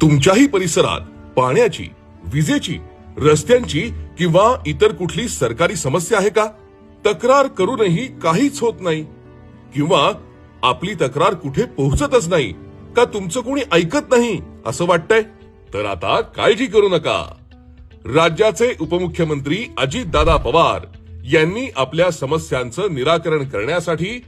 तुमच्याही परिसरात पाण्याची, विजेची, रस्त्यांची किंवा इतर कुठली सरकारी समस्या आहे का? तक्रार करूनही काहीच होत नाही किंवा आपली तक्रार कुठे पोहोचतच नाही का तुमचं कोणी ऐकत नाही असं वाटतंय? तर आता काळजी करू नका. राज्याचे उपमुख्यमंत्री अजितदादा पवार यांनी आपल्या समस्यांचं निराकरण करण्यासाठी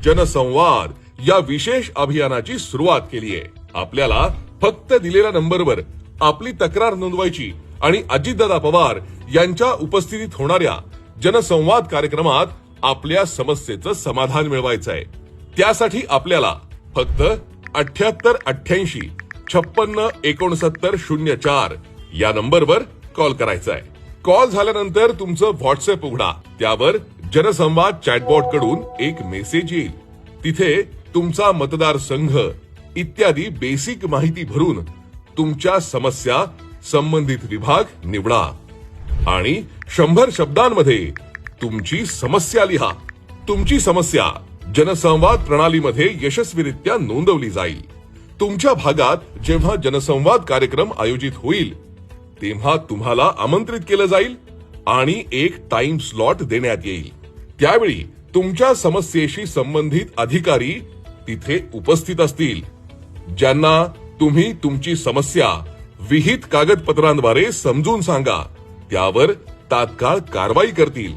जनसंवाद या विशेष अभियानाची सुरुवात केली आहे. आपल्याला फक्त दिलेल्या नंबरवर आपली तक्रार नोंदवायची आणि अजितदादा पवार यांच्या उपस्थितीत होणाऱ्या जनसंवाद कार्यक्रमात आपल्या समस्येचं समाधान मिळवायचं आहे. त्यासाठी आपल्याला फक्त 7888 56 69 04 या नंबरवर कॉल करायचा आहे. कॉल झाल्यानंतर तुमचं व्हॉट्सअप उघडा. त्यावर जनसंवाद चॅटबॉट कडून एक मेसेज येईल. तिथे तुमचा मतदारसंघ इत्यादी बेसिक माहिती भरून तुमच्या समस्या संबंधित विभाग निवडा आणि 100 शब्दांमध्ये तुमची समस्या लिहा. तुमची समस्या जनसंवाद प्रणालीमध्ये यशस्वीरित्या नोंदवली जाईल. तुमच्या भागात जेव्हा जनसंवाद कार्यक्रम आयोजित होईल तेव्हा तुम्हाला आमंत्रित केलं जाईल आणि एक टाइम स्लॉट देण्यात येईल. त्यावेळी तुमच्या समस्येशी संबंधित अधिकारी तिथे उपस्थित असतील, ज्यांना तुम्ही तुमची समस्या विहित कागदपत्रांद्वारे समजून सांगा. त्यावर तात्काळ कारवाई करतील.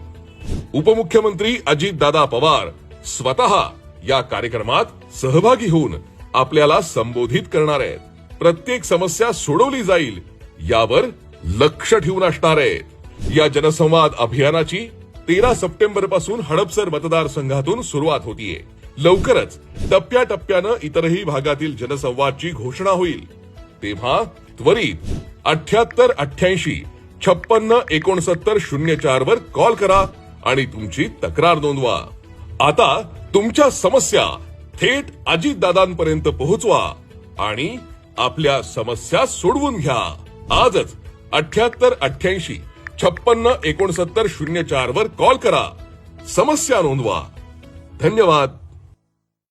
उपमुख्यमंत्री अजितदादा पवार स्वतः या कार्यक्रमात सहभागी होऊन आपल्याला संबोधित करणार आहेत. प्रत्येक समस्या सोडवली जाईल यावर लक्ष ठेवून असणार आहेत. या जनसंवाद अभियानाची 13 सप्टेंबर पासून हडपसर मतदारसंघातून सुरुवात होतीये. लवकरच टप्प्याटप्प्यानं इतरही भागातील जनसंवादची घोषणा होईल. तेव्हा त्वरित 7888 56 69 04 वर कॉल करा आणि तुमची तक्रार नोंदवा. आता तुमच्या समस्या थेट अजितदादांपर्यंत पोहोचवा आणि आपल्या समस्या सोडवून घ्या. आजच 7888 56 69 04 वर कॉल करा. समस्या नोंदवा. धन्यवाद.